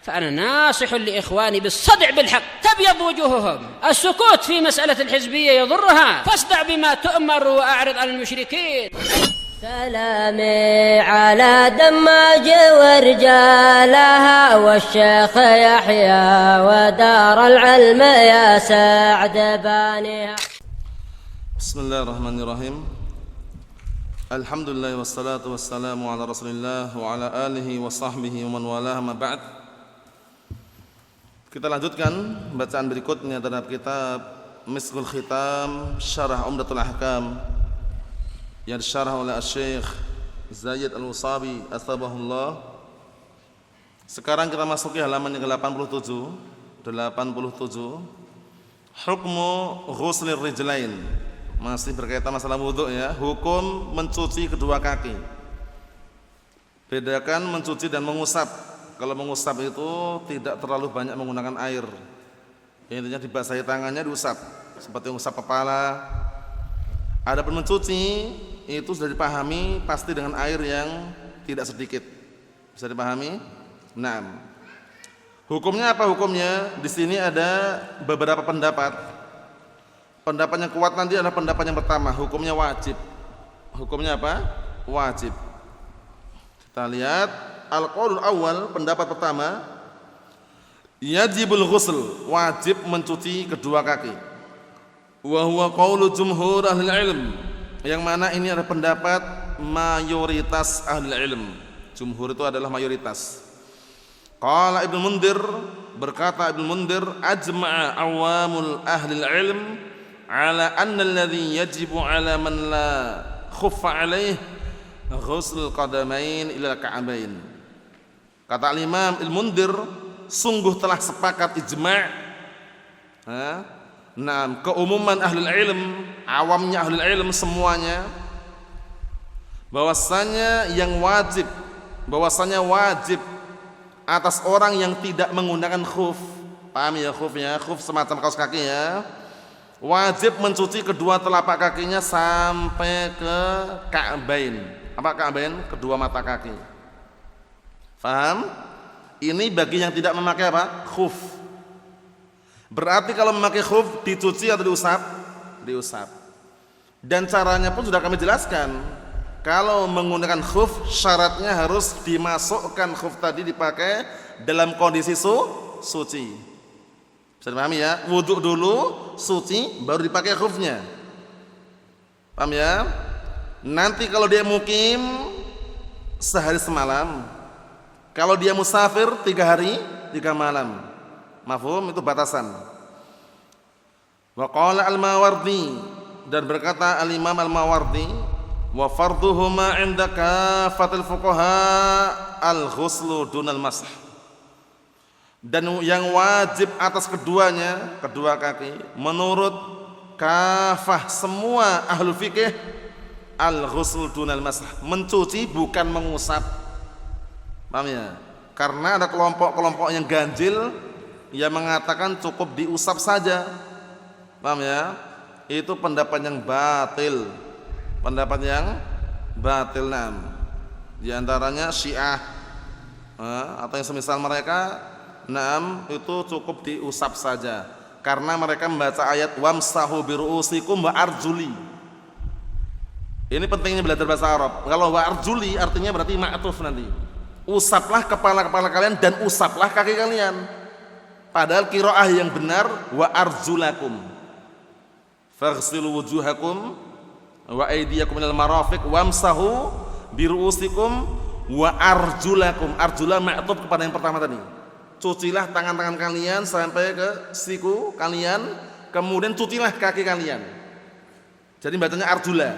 فأنا ناصح لإخواني بالصدع بالحق تبيض وجوههم. السكوت في مسألة الحزبية يضرها، فاصدع بما تؤمر وأعرض عن المشركين. سلامي على دماج ورجالها والشيخ يحيى ودار العلم يا سعد بانيها. بسم الله الرحمن الرحيم. الحمد لله والصلاة والسلام على رسول الله وعلى آله وصحبه ومن والاه ما ba'd. Kita lanjutkan bacaan berikutnya terhadap kitab Miskul Khitam Syarah Umdatul Ahkam yang disyarah oleh Syekh Zaid Al-Usabi Astabahullah. Sekarang kita masuki halaman yang ke-87. Hukmu ghuslir rijlain. Masih berkaitan masalah wudu ya. Hukum mencuci kedua kaki. Bedakan mencuci dan mengusap. Kalau mengusap itu tidak terlalu banyak menggunakan air. Intinya dibasahi tangannya, diusap seperti mengusap kepala. Adapun mencuci itu sudah dipahami pasti dengan air yang tidak sedikit. Bisa dipahami? Nah, hukumnya apa hukumnya? Di sini ada beberapa pendapat. Pendapat yang kuat nanti adalah pendapat yang pertama, hukumnya wajib. Hukumnya apa? Wajib. Kita lihat al-qaulul awal, pendapat pertama, yajibul ghusl, wajib mencuci kedua kaki. Wa huwa qaulu jumhur ahli ilm, yang mana ini adalah pendapat mayoritas ahli ilm. Jumhur itu adalah mayoritas. Qala Ibnu Mundir, berkata Ibnu Mundir, ajma'a awamul ahli ilm ala anna alladhi yajibu ala man la khuffa alaih ghusl qadamain ila ka'bain. Kata Imam Al-Mundir, sungguh telah sepakat ijma', keumuman ahli ilm, awamnya ahli ilm semuanya, bahwasanya wajib atas orang yang tidak menggunakan khuf. Paham ya khuf ya? Khuf semacam kaos kaki ya. Wajib mencuci kedua telapak kakinya sampai ke ka'bain. Apa ka'bain? Kedua mata kaki. Faham? Ini bagi yang tidak memakai apa? Khuf. Berarti kalau memakai khuf dicuci atau diusap? Diusap. Dan caranya pun sudah kami jelaskan. Kalau menggunakan khuf, syaratnya harus dimasukkan khuf tadi dipakai dalam kondisi suci. Bisa dipahami ya? Wudhu dulu, suci, baru dipakai khufnya. Paham ya? Nanti kalau dia mukim sehari semalam, kalau dia musafir 3 hari 3 malam. Mafhum, itu batasan. Wa qala al-Mawardi, dan berkata al-Imam al-Mawardi, wa farduhuma 'inda kafatil fuqaha al-ghuslu dunal masah. Dan yang wajib atas keduanya, kedua kaki, menurut kafah semua ahlul fikih, al-ghusl dunal masah, mencuci bukan mengusap. Paham ya? Karena ada kelompok-kelompok yang ganjil yang mengatakan cukup diusap saja. Paham ya? Itu pendapat yang batil. Pendapat yang batil. Di antaranya Syiah atau yang semisal mereka, itu cukup diusap saja. Karena mereka membaca ayat wamsahu biru'usikum wa arjuli. Ini pentingnya belajar bahasa Arab. Kalau wa arjuli artinya berarti ma'tuf nanti. Usaplah kepala-kepala kalian dan usaplah kaki kalian. Padahal qiraah yang benar wa arjulakum. Faghsilu wujuhakum wa aydiyakum minal marafiq wamsahu biru'usikum wa arjulakum. Arjula ma'tuf kepada yang pertama tadi. Cucilah tangan-tangan kalian sampai ke siku kalian, kemudian cucilah kaki kalian. Jadi bacanya arjula.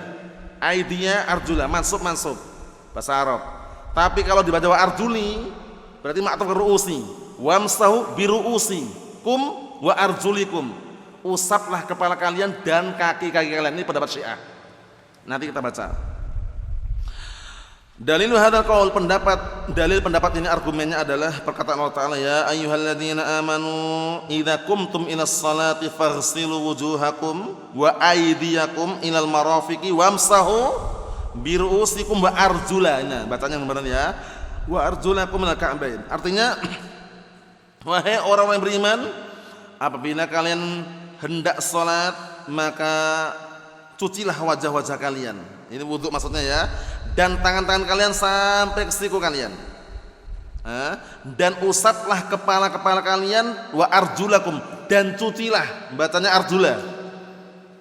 Aidinya arjula, mansub bahasa Arab. Tapi kalau dibaca wa arjuli berarti ma'tuf ke ru'usi. Wamsahu biru'usi kum wa arjulikum. Usaplah kepala kalian dan kaki-kaki kalian. Ini pendapat Syiah. Nanti kita baca. Dalil hadzal qaul, dalil pendapat ini argumennya adalah perkataan Allah Ta'ala, ya ayyuhalladzina amanu idza qumtum ilas salati faghsilu wujuhakum wa aydiyakum ilal marafiqi wamsahu biru'usikum wa arjulana. Bacanya yang benar ya. Wa arjulakum ilal ka'bain. Artinya Wahai orang-orang yang beriman, apabila kalian hendak sholat, maka cucilah wajah-wajah kalian. Ini wudhu maksudnya ya. Dan tangan-tangan kalian sampai ke siku kalian. Dan usaplah kepala-kepala kalian, wa arjulakum, dan cucilah. Bacanya arjula.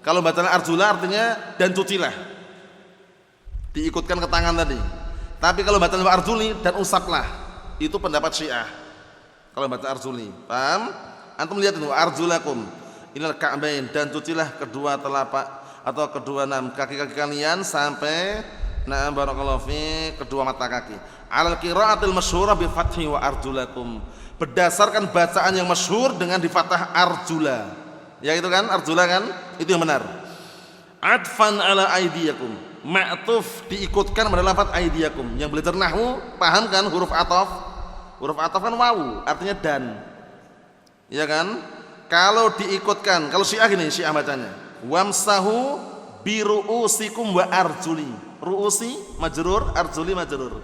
Kalau bacanya arjula artinya dan cucilah. Diikutkan ke tangan tadi. Tapi kalau bacanya wa arjuli, dan usaplah. Itu pendapat Syiah. Kalau baca arjuli, paham? Antum lihat itu arjulakum ilal ka'bain, dan cucilah kedua telapak atau kedua kaki-kaki kalian sampai barakallahu fi kedua mata kaki. Alal qiraatil masyhurah bi fathi wa arjulakum. Berdasarkan bacaan yang masyhur dengan di fathah arjula. Ya itu kan arjula kan? Itu yang benar. Atfan ala aidiyakum. Ma'tuf diikutkan pada lafaz aidiyakum. Yang belajar nahwu paham kan huruf ataf? Huruf ataf kan wawu, artinya dan. Ya kan? Kalau diikutkan, kalau Syiah gini, Syiah bacanya. Wamsahu bi ru'usikum wa arjuli. Ru'usi majrur, arjuli majrur.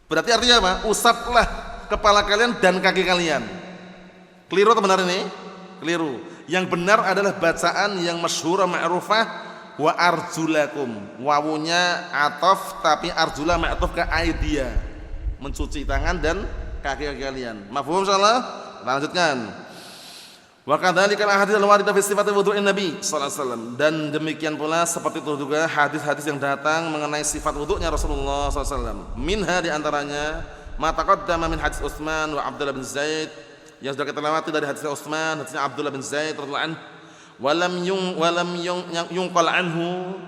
Berarti artinya apa? Usaplah kepala kalian dan kaki kalian. Keliru atau benar ini? Keliru. Yang benar adalah bacaan yang masyhur ma'rufah wa arjulakum. Wawunya ataf tapi arjula ma'tuf ke aidia. Mencuci tangan dan kaki-kaki kalian. Mafhum insyaallah? Kita lanjutkan. Wa kadzalika al-ahadits al-waridah fi sifatil wudhu'in Nabi sallallahu alaihi wasallam, dan demikian pula seperti itu juga hadis-hadis yang datang mengenai sifat wudunya Rasulullah sallallahu alaihi wasallam. Minha di antaranya ma taqaddama min hadis Utsman wa Abdullah bin Zaid, yang sudah kita lewati dari hadis Utsman, hadisnya Abdullah bin Zaid radhiyallahu anhu, walam yunqal anhu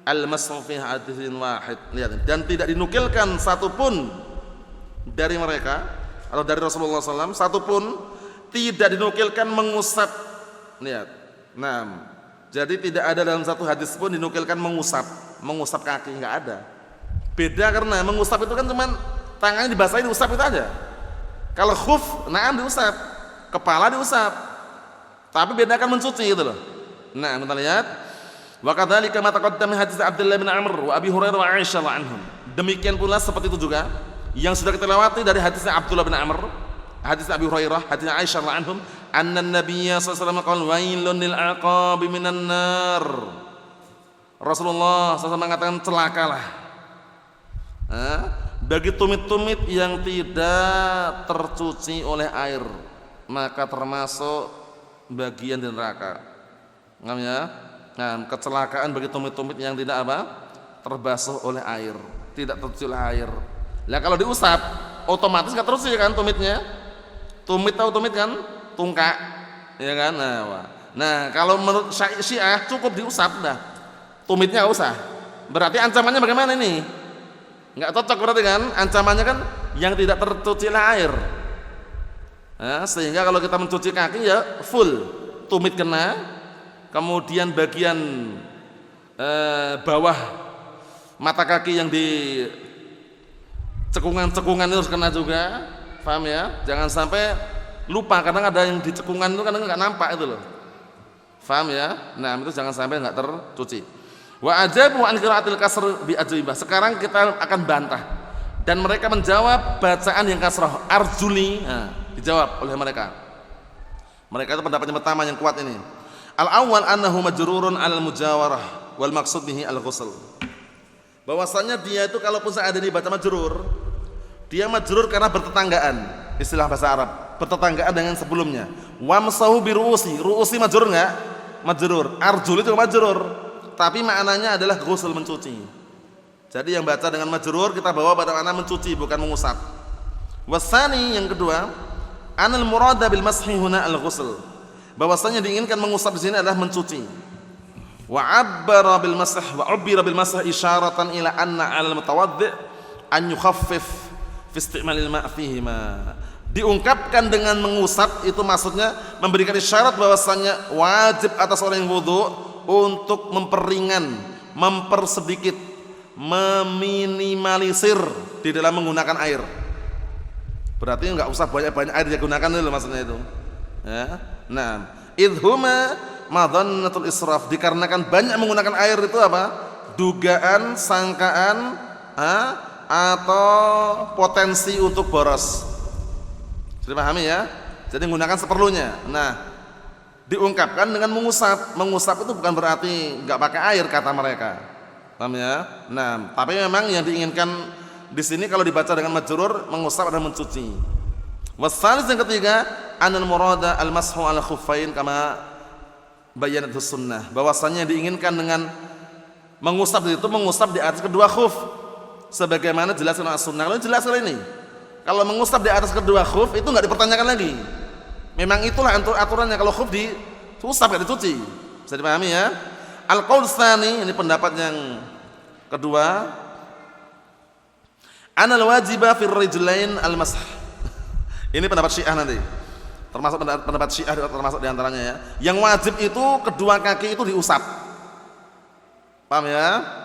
al-mashu fi haditsin wahid. Lihat, dan tidak dinukilkan satupun dari mereka atau dari Rasulullah SAW satupun tidak dinukilkan mengusap. Lihat. Nah, jadi tidak ada dalam satu hadis pun dinukilkan mengusap kaki, enggak ada. Beda karena mengusap itu kan cuman tangannya dibasahi diusap itu aja. Kalau khuf, diusap, kepala diusap. Tapi beda kan mencuci gitu loh. Nah, kita lihat. Wa kadzalika ma taqaddama hadis Abdullah bin Amr wa Abi Hurairah wa Aisyah anhum. Demikian pula seperti itu juga yang sudah kita lewati dari hadisnya Abdullah bin Amr, hadis Abi Hurairah, hadis Aisyah anhum, anna Nabiyya sallallahu alaihi wasallam qala wailun lil aqabi minan nar. Rasulullah SAW mengatakan celakalah bagi tumit-tumit yang tidak tercuci oleh air, maka termasuk bagian di neraka. Ngam ya? Nah, kecelakaan bagi tumit-tumit yang tidak terbasuh oleh air, tidak tercuci oleh air. Lah kalau diusap, otomatis nggak tercuci kan tumitnya. Tumit tahu tumit kan? Tungkak, ya kan? Nah, kalau menurut Syiah cukup diusap dah. Tumitnya nggak usah. Berarti ancamannya bagaimana ini? Nggak cocok berarti kan? Ancamannya kan yang tidak tercuci oleh air. Sehingga kalau kita mencuci kaki ya full, tumit kena, kemudian bagian bawah mata kaki yang di cekungan-cekungan itu harus kena juga, paham ya? Jangan sampai lupa, kadang ada yang di cekungan itu kadang nggak nampak itu loh, paham ya? Nah itu jangan sampai nggak tercuci. Wa ajabu an qiraatil kasr bi ajwibah. Sekarang kita akan bantah dan mereka menjawab bacaan yang kasrah arjuli. Dijawab oleh mereka. Mereka itu pendapat yang pertama yang kuat ini. Al-awwal annahu majrurun 'alal mujawarah wal maqsud bihi al-ghusl. Bahwasanya dia itu kalaupun seandainya dibaca majrur, dia majrur karena bertetanggaan, istilah bahasa Arab, bertetanggaan dengan sebelumnya. Wamsahu bi ru'usi, ru'usi majrur enggak? Majrur. Arjul itu majrur, tapi maknanya adalah ghusl, mencuci. Jadi yang baca dengan majrur kita bawa pada makna mencuci bukan mengusap. Wasani yang kedua, anal murada bil mashi huna al-ghusl. Bahwasanya diinginkan mengusap di sini adalah mencuci. Wa 'abbara bil masah wa 'ubbira bil masah isyaratan ila anna 'alal mutawaddi' an yukhaffif fi isti'malil ma' fihima. Diungkapkan dengan mengusap itu maksudnya memberikan isyarat bahwasanya wajib atas orang yang wudu untuk memperingan, mempersedikit, meminimalisir di dalam menggunakan air. Berarti enggak usah banyak-banyak air digunakan dulu maksudnya itu. Ya. Nah, idhuma madhannatul israf, dikarenakan banyak menggunakan air itu apa? Dugaan, sangkaan atau potensi untuk boros. Sudah pahami ya? Jadi menggunakan seperlunya. Nah, diungkapkan dengan mengusap. Mengusap itu bukan berarti enggak pakai air kata mereka. Paham ya? Nah, tapi memang yang diinginkan di sini kalau dibaca dengan majrur mengusap adalah mencuci. Wasalis yang ketiga, anal murada al-mashu ala khuffain kama bayanat sunnah. Bahwasanya diinginkan dengan mengusap itu mengusap di atas kedua khuf. Sebagaimana jelaskan as-sunnah. Kalau jelas kali ini. Kalau mengusap di atas kedua khuf itu enggak dipertanyakan lagi. Memang itulah aturannya kalau khuf diusap enggak dicuci. Bisa dipahami ya? Al-qaul tsani, ini pendapat yang kedua. Anal wajiba fir rijlain al-masah. Ini pendapat Syiah nanti. Termasuk pendapat Syiah termasuk di antaranya ya. Yang wajib itu kedua kaki itu diusap. Paham ya?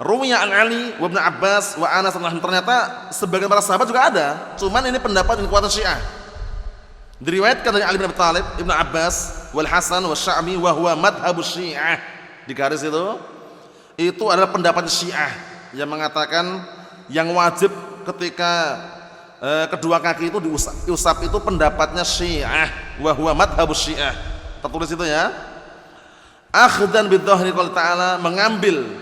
Ruwiya an Ali wa Ibnu Abbas wa Anas, ternyata sebagian para sahabat juga ada. Cuman ini pendapat yang kuat Syiah. Diriwayatkan dari Ali bin Abi Thalib, Ibnu Abbas, wal Hasan wa Sya'bi wa huwa madhhabus Syiah. Di garis itu adalah pendapat Syiah yang mengatakan yang wajib ketika kedua kaki itu diusap itu pendapatnya Syiah, wa huwa madhhabus Syiah. Tertulis itu ya. Akhdan bidhahri qala ta'ala, mengambil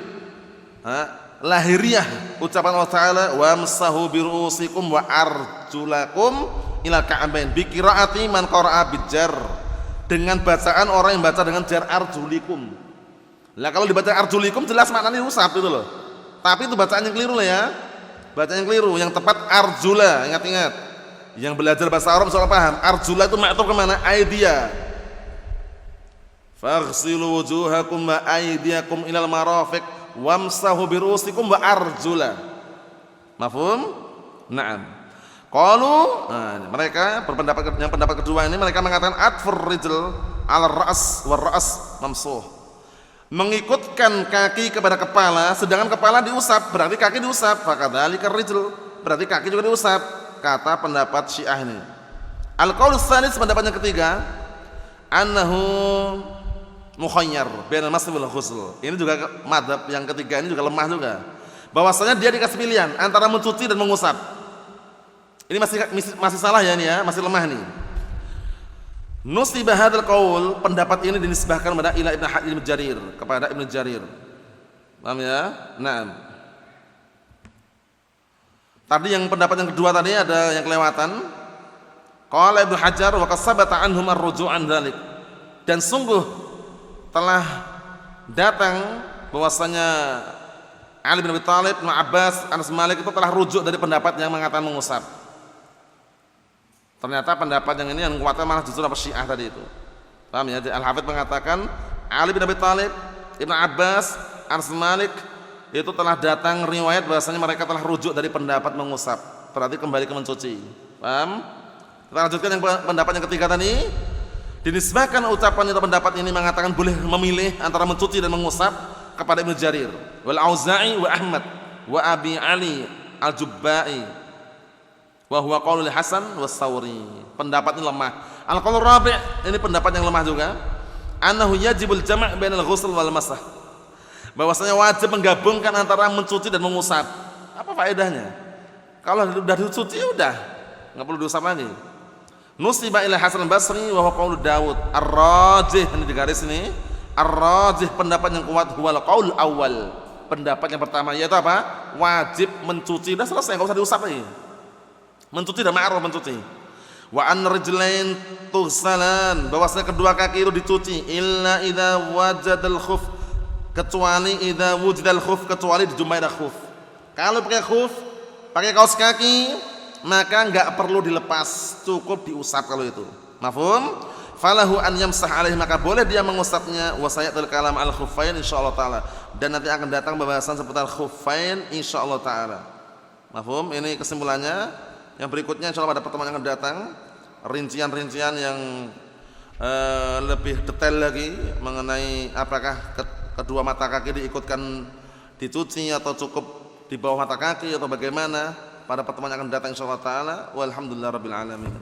lahiriah ucapan Allah Ta'ala wamsahu biru'usikum wa arjulakum ila ka'bain bi qiraati man qara'a bijar, dengan bacaan orang yang baca dengan jar arjulikum. Lah kalau dibaca arjulikum jelas maknanya usap itu loh. Tapi itu bacaan yang keliru lah ya. Bacaan yang keliru, yang tepat arjula, ingat-ingat. Yang belajar bahasa Arab soal paham, arjula itu ma'tuf ke mana? Aidia. Faghsilu wujuhakum wa aydiyakum ilal marafiq wamsahu birusikum wa arjula. Mafhum? Naam. Qalu, mereka berpendapat yang pendapat kedua ini mereka mengatakan atfur rijl ala ra's wa ra's mamsuh. Mengikutkan kaki kepada kepala, sedangkan kepala diusap, berarti kaki diusap. Fakadzalika rijl, berarti kaki juga diusap, kata pendapat Syiah ini. Al-qaul tsalis, pendapat yang ketiga, annahu mukhayyar bainal masih wal ghusl. Ini juga madhab yang ketiga ini juga lemah juga. Bahwasanya dia dikasih pilihan antara mencuci dan mengusap. Ini masih salah ya ini ya, masih lemah nih. Nusibah hadzal qaul, pendapat ini dinisbahkan kepada ila Ibnu Jarir, kepada Ibnu Jarir. Paham ya? Naam. Tadi yang pendapat yang kedua tadi ada yang kelewatan. Qala Ibnu Hajar wa qasabata anhum ar-ruju' an dzalik. Dan sungguh telah datang bahwasanya Ali bin Abi Thalib, Ibnu Abbas, Anas bin Malik itu telah rujuk dari pendapat yang mengatakan mengusap. Ternyata pendapat yang ini yang kuatnya malah justru apa Syiah tadi itu. Paham ya? Al-Hafidz mengatakan Ali bin Abi Thalib, Ibnu Abbas, Anas bin Malik itu telah datang riwayat bahwasanya mereka telah rujuk dari pendapat mengusap. Berarti kembali ke mencuci. Paham? Kita lanjutkan yang pendapat yang ketiga tadi. Dinisbahkan ucapan itu pendapat ini mengatakan boleh memilih antara mencuci dan mengusap kepada Ibnu Jarir, wal Auza'i wa Ahmad wa Abi Ali al-Jubba'i. Wa huwa qaulul Hasan was Tsauri. Pendapat ini lemah. Al-qaul rabi', ini pendapat yang lemah juga. Annahu yajibul jama' bainal ghusl wal masah. Bahwasanya wajib menggabungkan antara mencuci dan mengusap. Apa faedahnya? Kalau sudah dicuci udah, enggak perlu diusap lagi. Nusiba ila Hasan al-Basri wa huwa qaul Dawud. Ar-rajih, ini di garis ini. Ar-rajih, pendapat yang kuat huwal qaul awal. Pendapat yang pertama yaitu apa? Wajib mencuci, udah selesai, enggak usah diusap lagi. Mencuci dan ma'ruf mencuci. Wa an rijlain tughsalan, bahwasanya kedua kaki itu dicuci illa idza wajadal khuf, kecuali idza wujidal khuf, kecuali dijumpai ada khuf. Kalau pakai khuf, pakai kaos kaki, maka enggak perlu dilepas, cukup diusap kalau itu. Mafhum? Falahu an yamsah alaihi, maka boleh dia mengusapnya. Wa sayatul kalam al khuffain insyaallah taala, dan nanti akan datang pembahasan seputar khuffain insyaallah taala. Mafhum? Ini kesimpulannya. Yang berikutnya insyaallah pada pertemuan yang akan datang rincian-rincian yang lebih detail lagi mengenai apakah kedua mata kaki diikutkan dicuci atau cukup di bawah mata kaki atau bagaimana, pada pertemuan yang akan datang insyaallah taala. Walhamdulillahirabbil alamin.